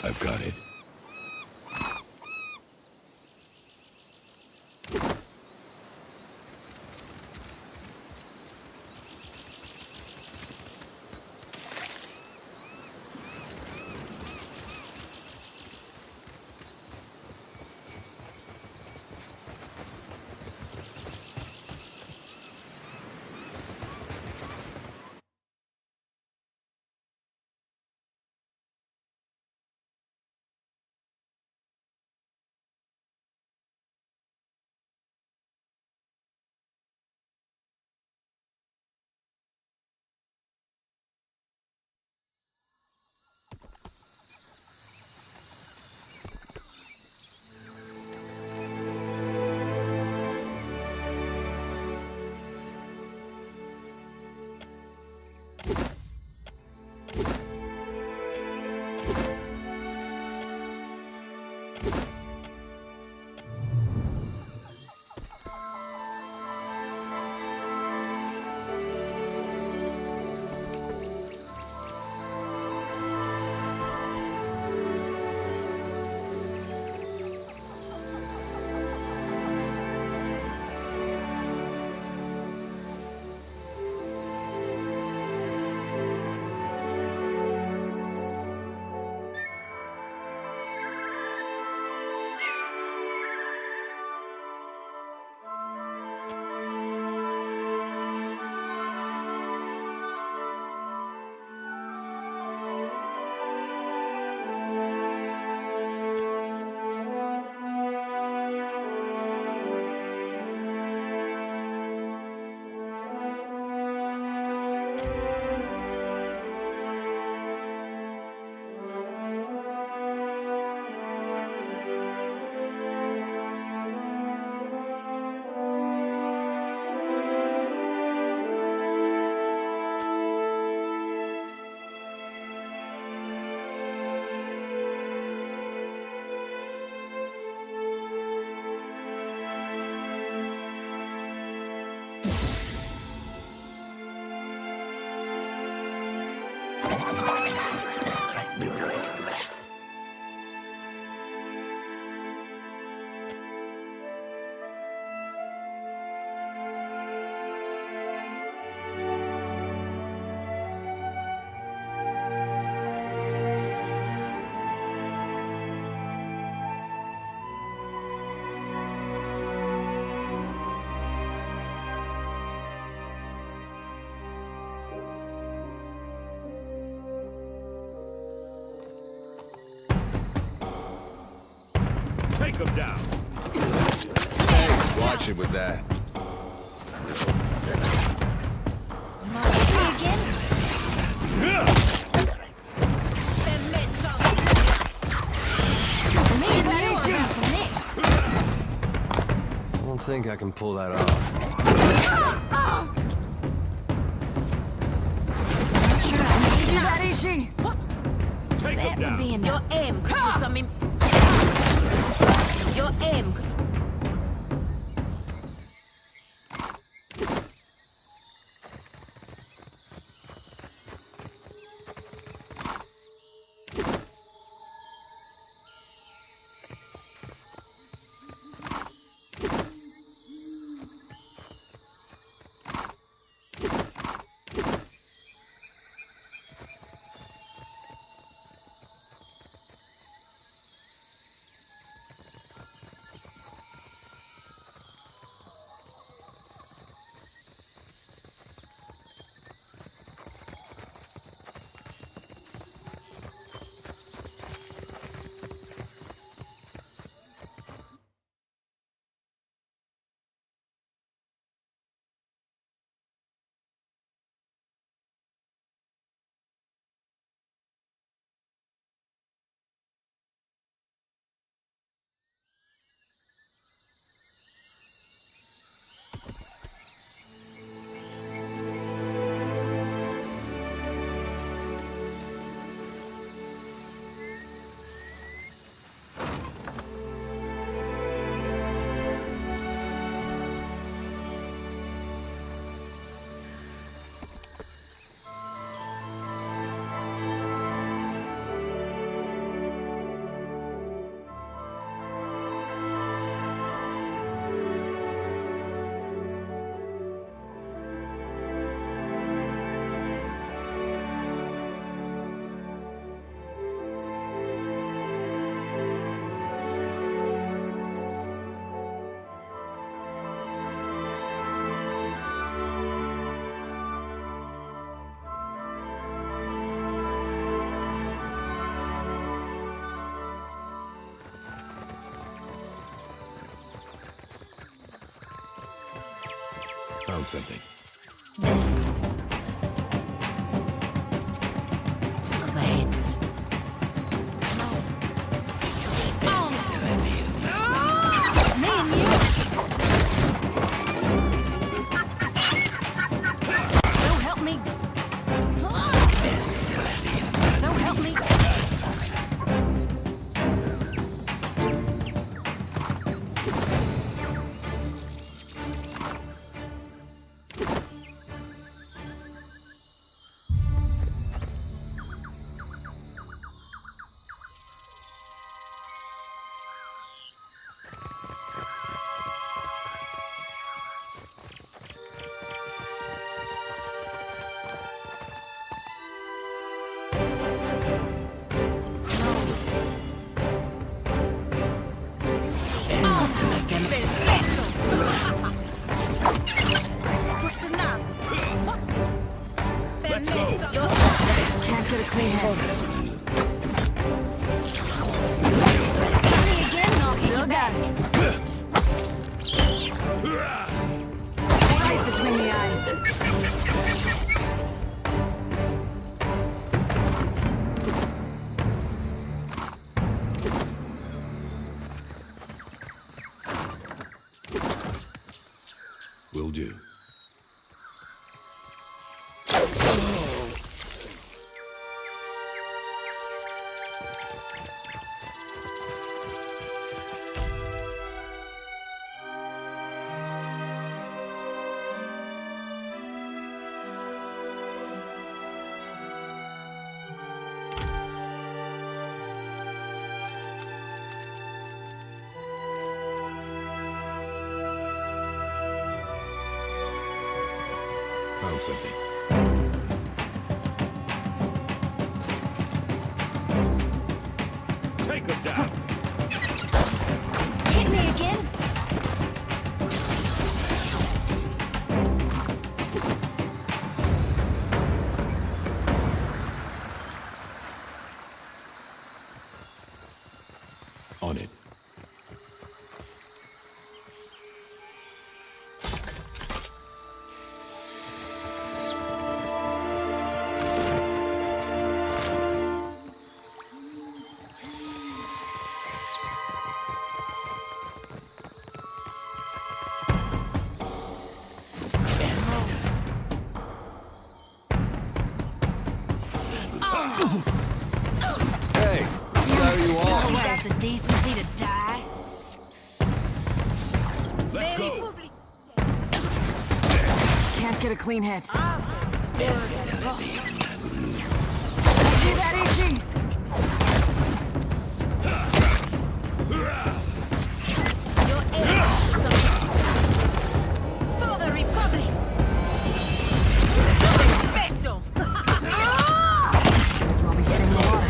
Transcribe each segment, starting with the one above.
I've got it. him down. Hey, watch it with that. I don't think I can pull that off. Take him That would be down. enough. Your aim could use some Your aim could... Found something. Wait. Me and you. So help me. So help me. Let's go. Can't get a clean head. Me again, and I'll hit you back. Right between the eyes. Will do. Found something. Take him down. Hit me again. On it. Hey, so you are. You got the decency to die? Let's go. Can't get a clean hit. See that, Ichi? For the Republic! Perfecto! Might as well be hitting the water.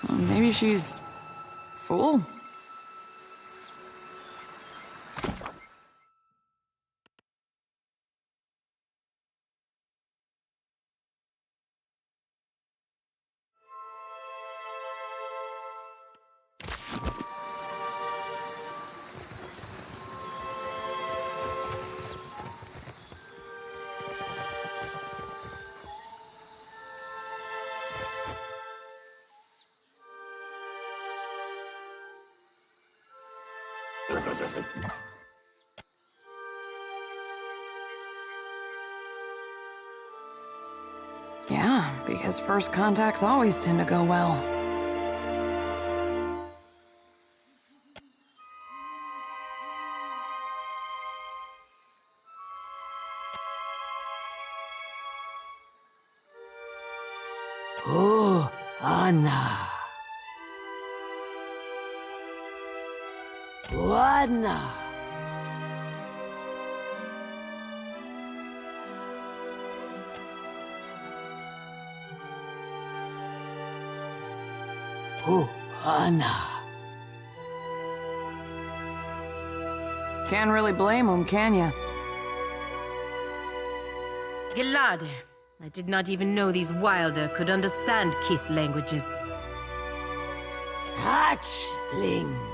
Maybe she's full. Yeah, because first contacts always tend to go well. Oh, Anna. Anna. Oh, Anna. Can't really blame him, can ya? Gelade. I did not even know these Wilder could understand Kith languages. Hatchlings.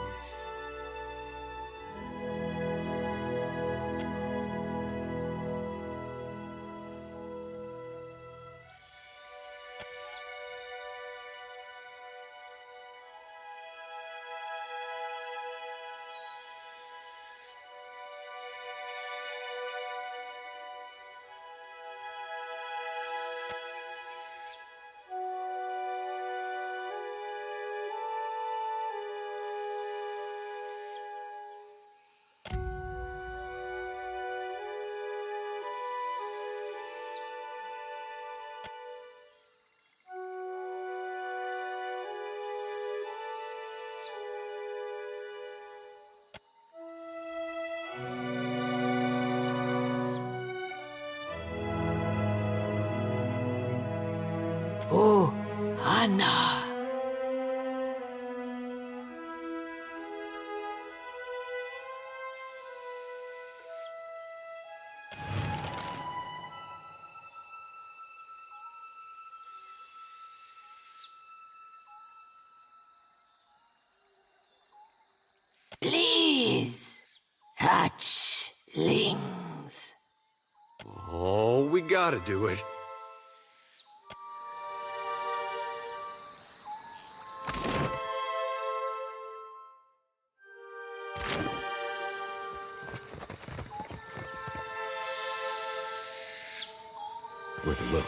Oh, Anna. Please, hatchlings. Oh, we gotta do it. Worth a look.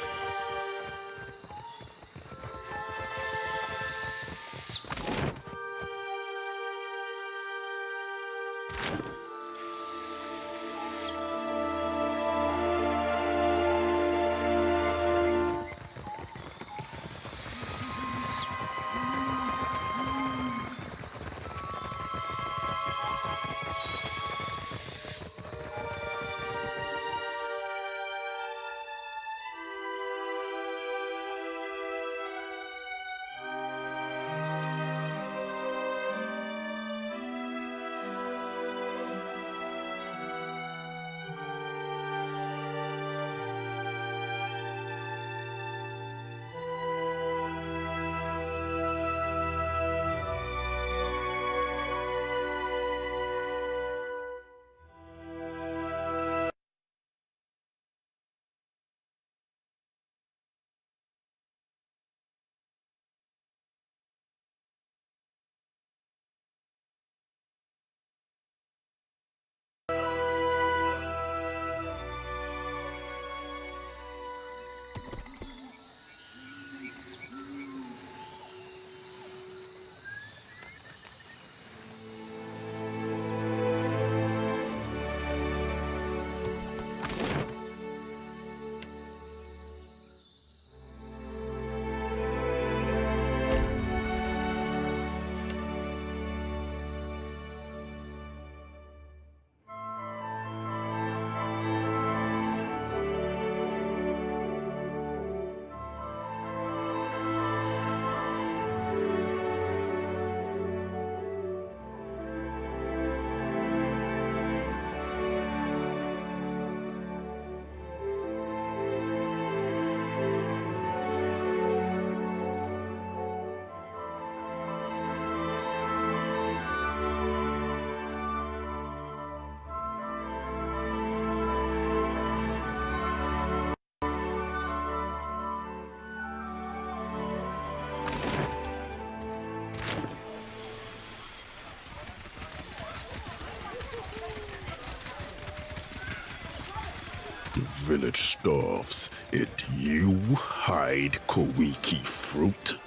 Village starves. It you hide Kowiki fruit?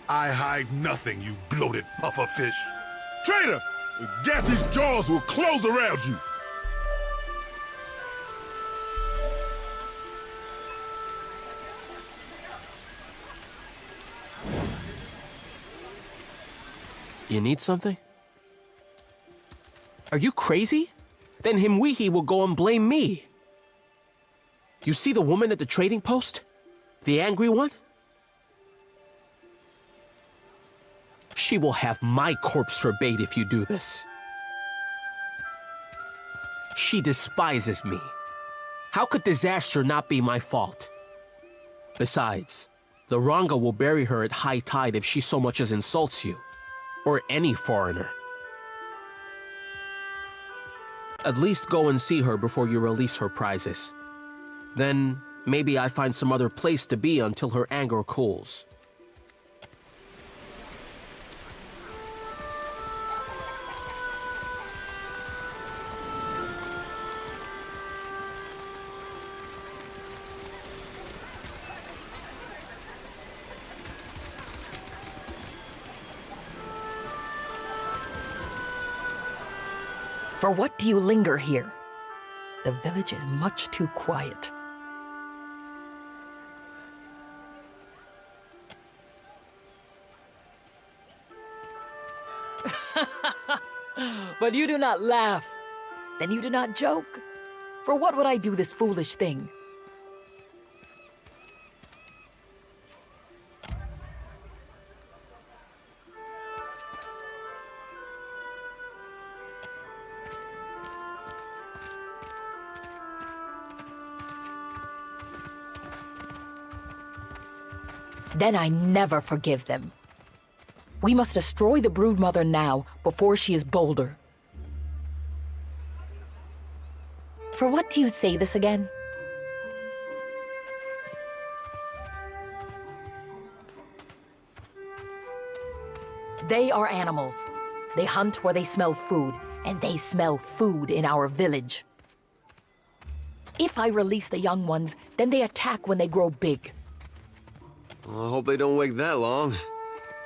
I hide nothing, you bloated pufferfish. Traitor! Gatty's jaws will close around you. You need something? Are you crazy? Then Himwehi will go and blame me. You see the woman at the trading post? The angry one? She will have my corpse for bait if you do this. She despises me. How could disaster not be my fault? Besides, the Ranga will bury her at high tide if she so much as insults you. Or any foreigner. At least go and see her before you release her prizes. Then, maybe I find some other place to be until her anger cools. For what do you linger here? The village is much too quiet. But you do not laugh. Then you do not joke. For what would I do this foolish thing? Then I never forgive them. We must destroy the broodmother now, before she is bolder. For what do you say this again? They are animals. They hunt where they smell food, and they smell food in our village. If I release the young ones, then they attack when they grow big. Well, I hope they don't wait that long.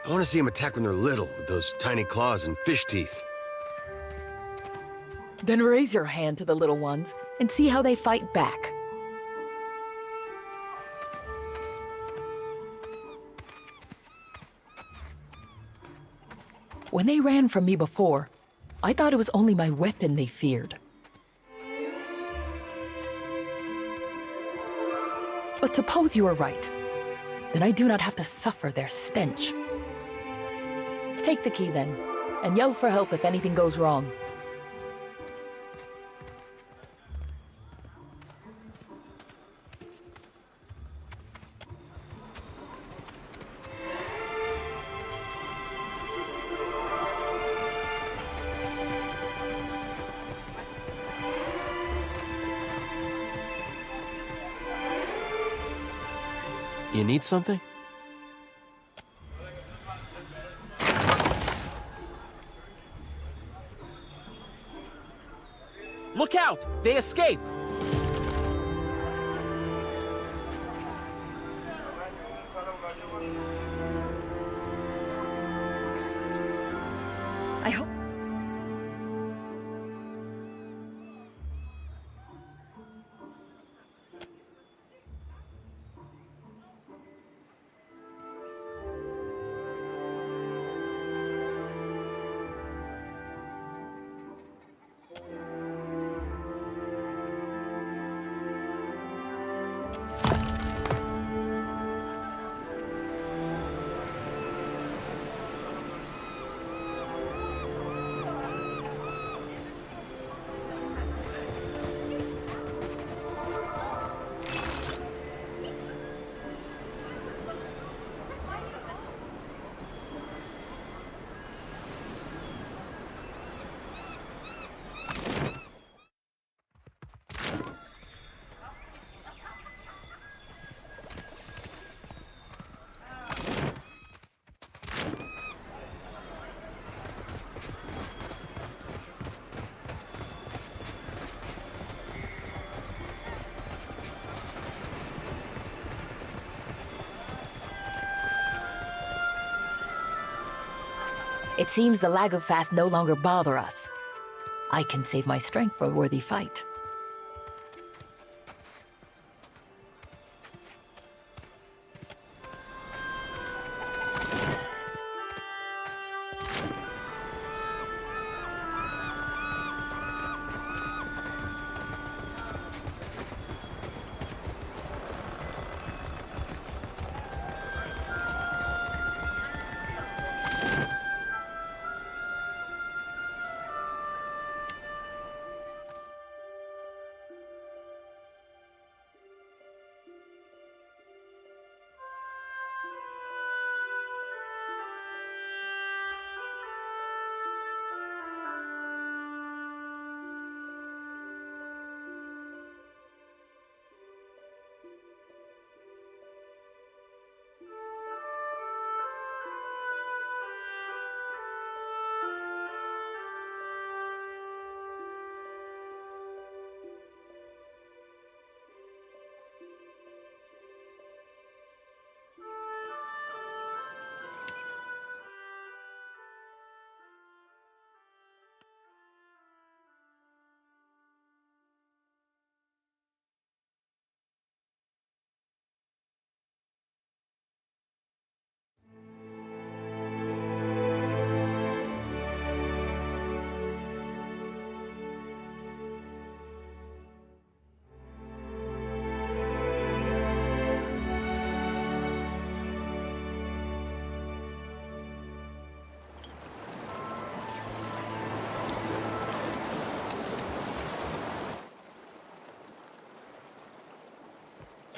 I want to see them attack when they're little, with those tiny claws and fish teeth. Then raise your hand to the little ones and see how they fight back. When they ran from me before, I thought it was only my weapon they feared. But suppose you are right. Then I do not have to suffer their stench. Take the key then, and yell for help if anything goes wrong. You need something? Look out! They escape! I hope... It seems the лагуфетов no longer bother us. I can save my strength for a worthy fight.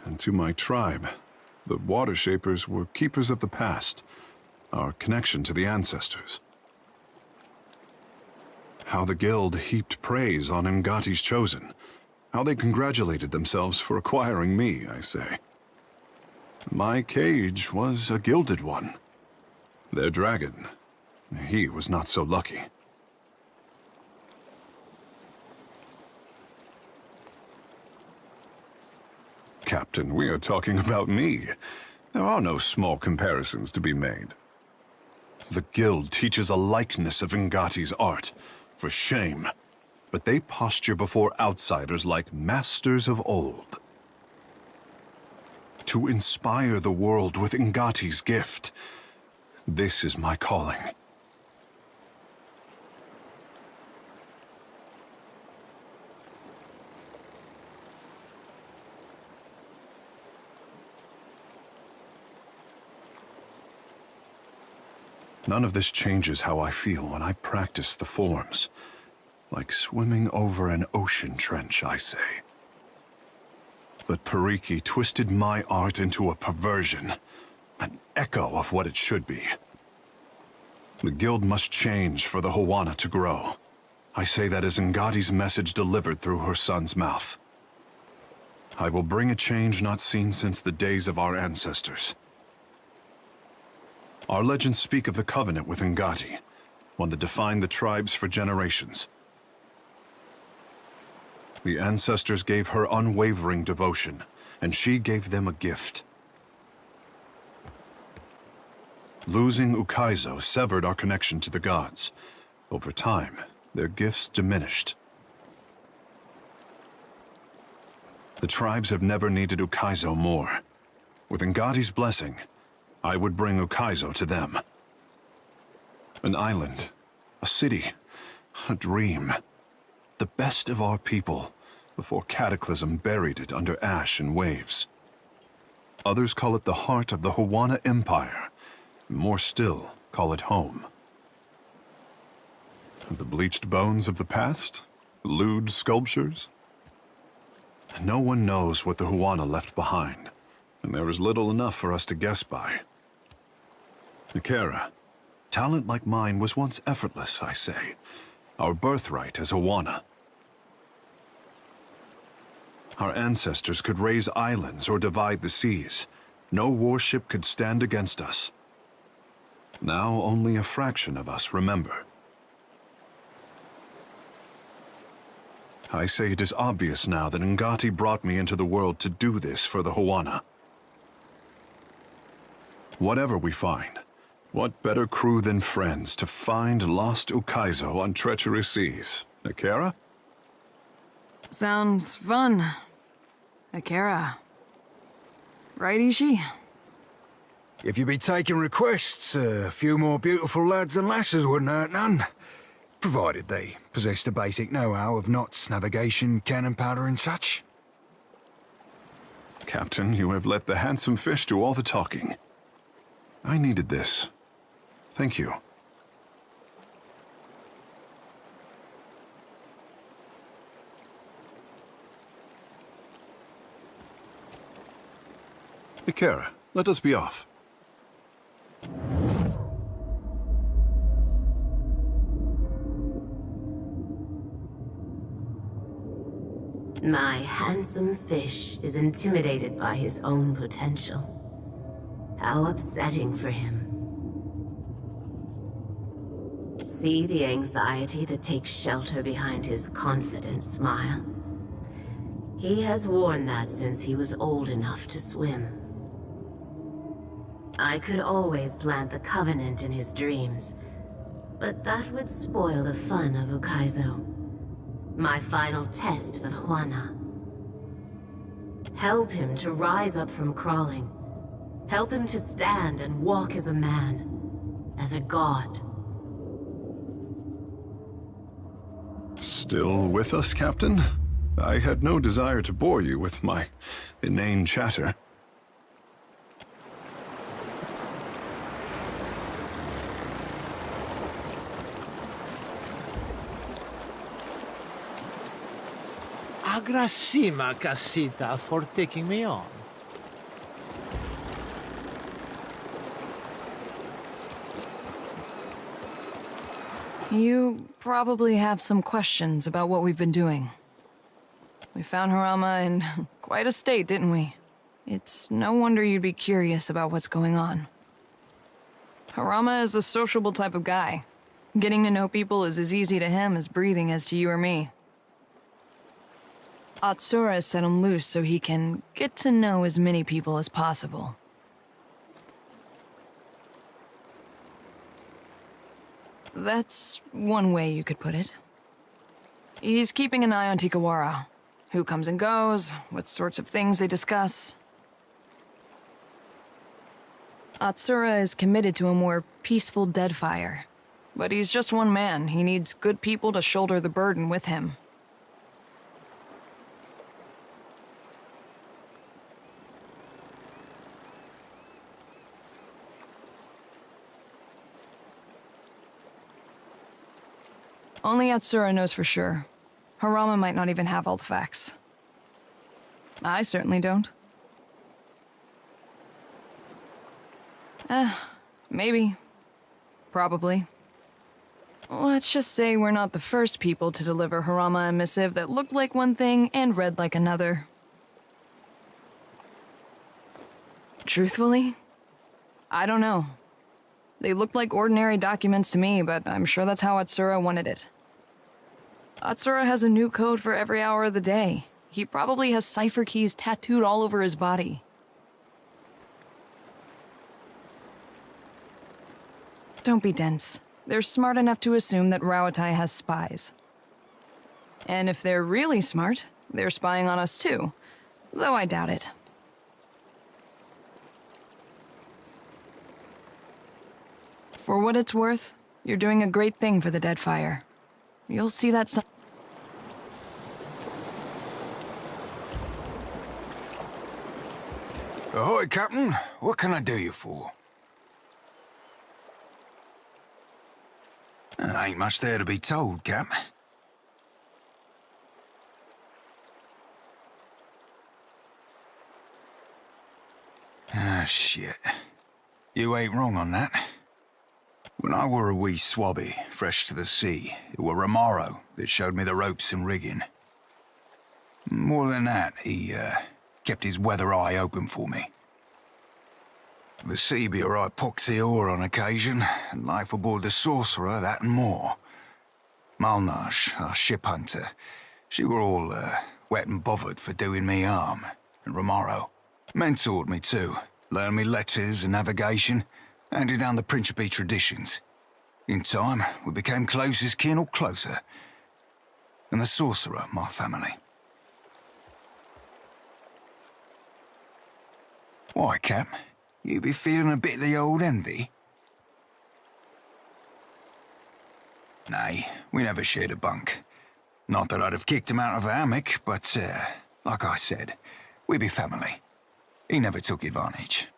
And to my tribe, the Water Shapers were keepers of the past, our connection to the ancestors. How the guild heaped praise on Ngati's chosen, How they congratulated themselves for acquiring me, I say. My cage was a gilded one. Their dragon, he was not so lucky. Captain, we are talking about me. There are no small comparisons to be made. The guild teaches a likeness of Ngati's art, for shame. But they posture before outsiders like masters of old. To inspire the world with Ngati's gift. This is my calling. None of this changes how I feel when I practice the forms. Like swimming over an ocean trench, I say. But Pariki twisted my art into a perversion, an echo of what it should be. The guild must change for the Huana to grow. I say that as Ngati's message delivered through her son's mouth. I will bring a change not seen since the days of our ancestors. Our legends speak of the covenant with Ngati, one that defined the tribes for generations. The ancestors gave her unwavering devotion, and she gave them a gift. Losing Ukaizo severed our connection to the gods. Over time, their gifts diminished. The tribes have never needed Ukaizo more. With Ngati's blessing, I would bring Ukaizo to them. An island, a city, a dream. The best of our people, before Cataclysm buried it under ash and waves. Others call it the heart of the Huana Empire. More still, call it home. The bleached bones of the past? Lewd sculptures? No one knows what the Huana left behind, and there is little enough for us to guess by. Ikera, talent like mine was once effortless, I say. Our birthright as Huana. Our ancestors could raise islands or divide the seas. No warship could stand against us. Now only a fraction of us remember. I say it is obvious now that Ngati brought me into the world to do this for the Huana. Whatever we find, what better crew than friends to find lost Ukaizo on treacherous seas? Ikera? Sounds fun. Akira. Right, Ishi? If you be taking requests, a few more beautiful lads and lasses wouldn't hurt none. Provided they possess the basic know-how of knots, navigation, cannon powder and such. Captain, you have let the handsome fish do all the talking. I needed this. Thank you. Ikera, let us be off. My handsome fish is intimidated by his own potential. How upsetting for him. See the anxiety that takes shelter behind his confident smile? He has worn that since he was old enough to swim. I could always plant the Covenant in his dreams, but that would spoil the fun of Ukaizo. My final test for the Huana. Help him to rise up from crawling. Help him to stand and walk as a man, as a god. Still with us, Captain? I had no desire to bore you with my inane chatter. Agrasima, Casita, for taking me on. You probably have some questions about what we've been doing. We found Harama in quite a state, didn't we? It's no wonder you'd be curious about what's going on. Harama is a sociable type of guy. Getting to know people is as easy to him as breathing is to you or me. Atsura set him loose so he can get to know as many people as possible. That's one way you could put it. He's keeping an eye on Tikawaru. Who comes and goes, what sorts of things they discuss. Atsura is committed to a more peaceful Deadfire. But he's just one man. He needs good people to shoulder the burden with him. Only Atsura knows for sure. Harama might not even have all the facts. I certainly don't. Maybe. Probably. Let's just say we're not the first people to deliver Harama a missive that looked like one thing and read like another. Truthfully, I don't know. They looked like ordinary documents to me, but I'm sure that's how Atsura wanted it. Atsura has a new code for every hour of the day. He probably has cipher keys tattooed all over his body. Don't be dense. They're smart enough to assume that Rawatai has spies. And if they're really smart, they're spying on us too. Though I doubt it. For what it's worth, you're doing a great thing for the Deadfire. You'll see that Ahoy, Captain. What can I do you for? Ain't much there to be told, Cap. Ah, shit. You ain't wrong on that. When I were a wee swabby, fresh to the sea, it were Romaro that showed me the ropes and rigging. More than that, he, kept his weather eye open for me. The sea be a right poxy ore on occasion, and life aboard the Sorcerer, that and more. Malnash, our ship hunter, she were all, wet and bothered for doing me harm, and Romaro mentored me too, learned me letters and navigation, handed down the Principe traditions. In time, we became close as kin or closer. And the Sorcerer, my family. Why, Cap? You be feeling a bit of the old envy? Nay, we never shared a bunk. Not that I'd have kicked him out of a hammock, but, like I said, we be family. He never took advantage.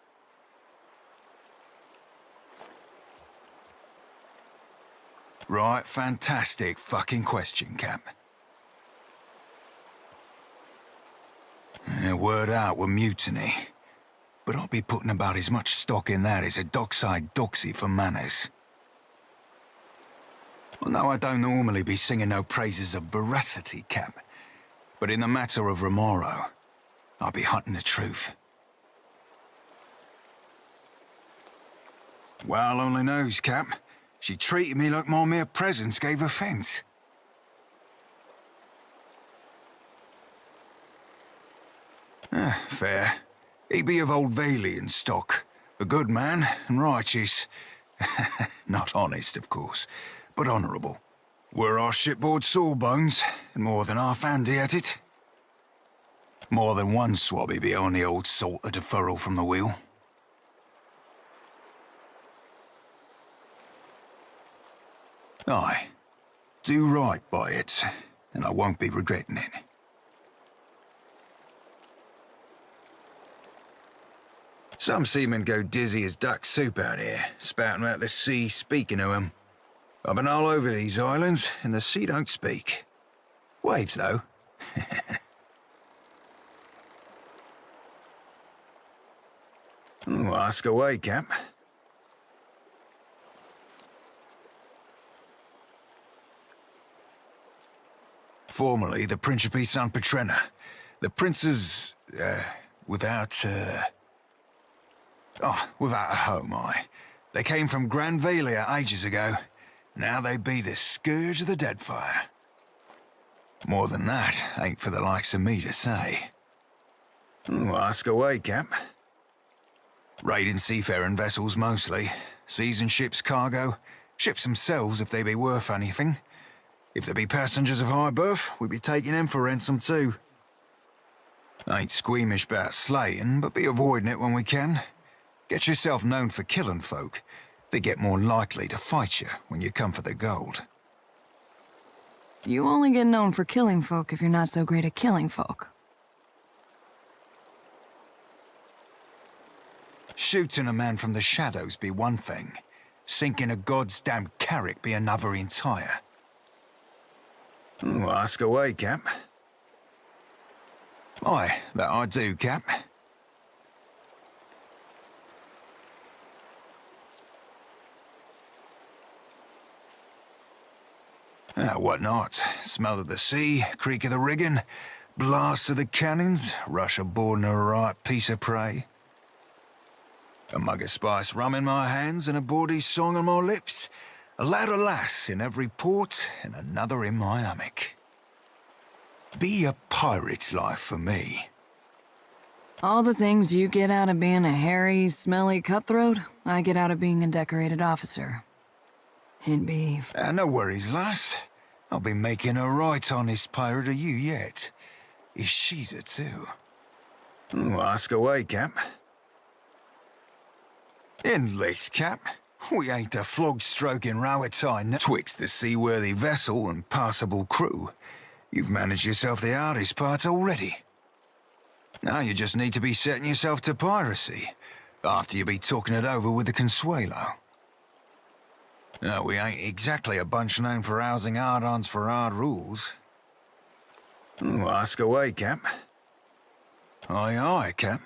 Right, fantastic fucking question, Cap. Word out with mutiny. But I'll be putting about as much stock in that as a dockside doxy for manners. Well, no, I don't normally be singing no praises of veracity, Cap. But in the matter of Romaro, I'll be hunting the truth. Well, only knows, Cap. She treated me like my mere presence gave offense. Fair. He be of old Valian stock. A good man and righteous. Not honest, of course, but honourable. Were our shipboard sawbones, and more than half handy at it. More than one swabby be on the old salt of deferral from the wheel. Aye. Do right by it, and I won't be regretting it. Some seamen go dizzy as duck soup out here, spouting out the sea, speaking to 'em. I've been all over these islands, and the sea don't speak. Waves, though. Ooh, ask away, Cap. formerly the Principe San Petrena. The princes, without a home, They came from Gran Velia ages ago. Now they be the scourge of the Deadfire. More than that ain't for the likes of me to say. Ooh, ask away, Cap. Raiding seafaring vessels mostly. Seasoned ships cargo. Ships themselves if they be worth anything. If there be passengers of high birth, we be taking them for ransom too. Ain't squeamish about slaying, but be avoiding it when we can. Get yourself known for killing folk. They get more likely to fight you when you come for the gold. You only get known for killing folk if you're not so great at killing folk. Shooting a man from the shadows be one thing. Sinking a god's damn carrack be another entire. Ooh, ask away, Cap. Aye, that I do, Cap. What not? Smell of the sea, creak of the rigging, blast of the cannons, rush aboard and a right piece of prey. A mug of spice rum in my hands and a bawdy song on my lips. A lad or lass in every port and another in my hammock. Be a pirate's life for me. All the things you get out of being a hairy, smelly cutthroat, I get out of being a decorated officer. It'd be... No worries, lass. I'll be making a right honest pirate of you yet. Is she's a too. Ooh, ask away, Cap. Inlet, Cap. We ain't a flog-stroking rowetine twixt the seaworthy vessel and passable crew. You've managed yourself the hardest part already. Now you just need to be setting yourself to piracy, after you be talking it over with the Consuelo. No, we ain't exactly a bunch known for housing hard-ons for hard rules. Ooh, ask away, Cap. Aye, aye, Cap.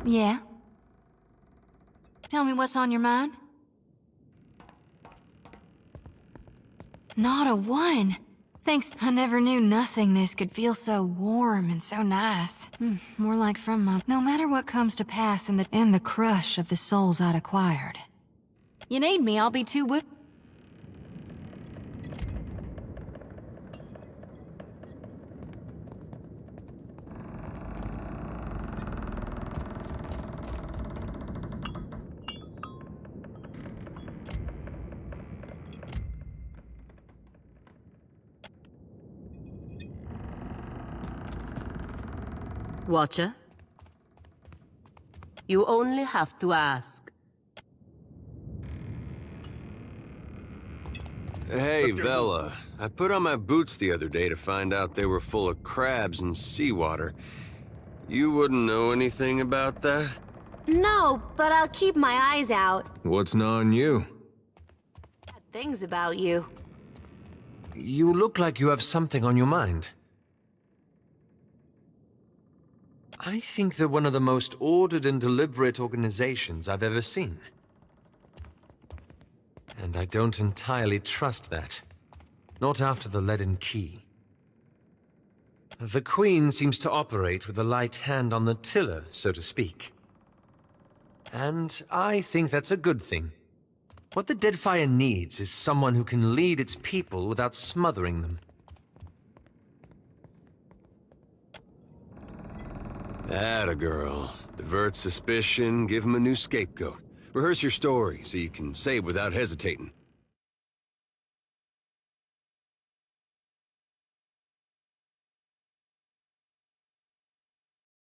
Yeah? Tell me what's on your mind? Not a one. Thanks. I never knew nothingness could feel so warm and so nice. More like from my... No matter what comes to pass in the crush of the souls I'd acquired. You need me, I'll be too Watcher? You only have to ask. Hey, Vela. I put on my boots the other day to find out they were full of crabs and seawater. You wouldn't know anything about that? No, but I'll keep my eyes out. What's gnawing you? Things about you. You look like you have something on your mind. I think they're one of the most ordered and deliberate organizations I've ever seen. And I don't entirely trust that. Not after the Leaden Key. The Queen seems to operate with a light hand on the tiller, so to speak. And I think that's a good thing. What the Deadfire needs is someone who can lead its people without smothering them. Atta girl. Divert suspicion, give him a new scapegoat. Rehearse your story so you can say it without hesitating.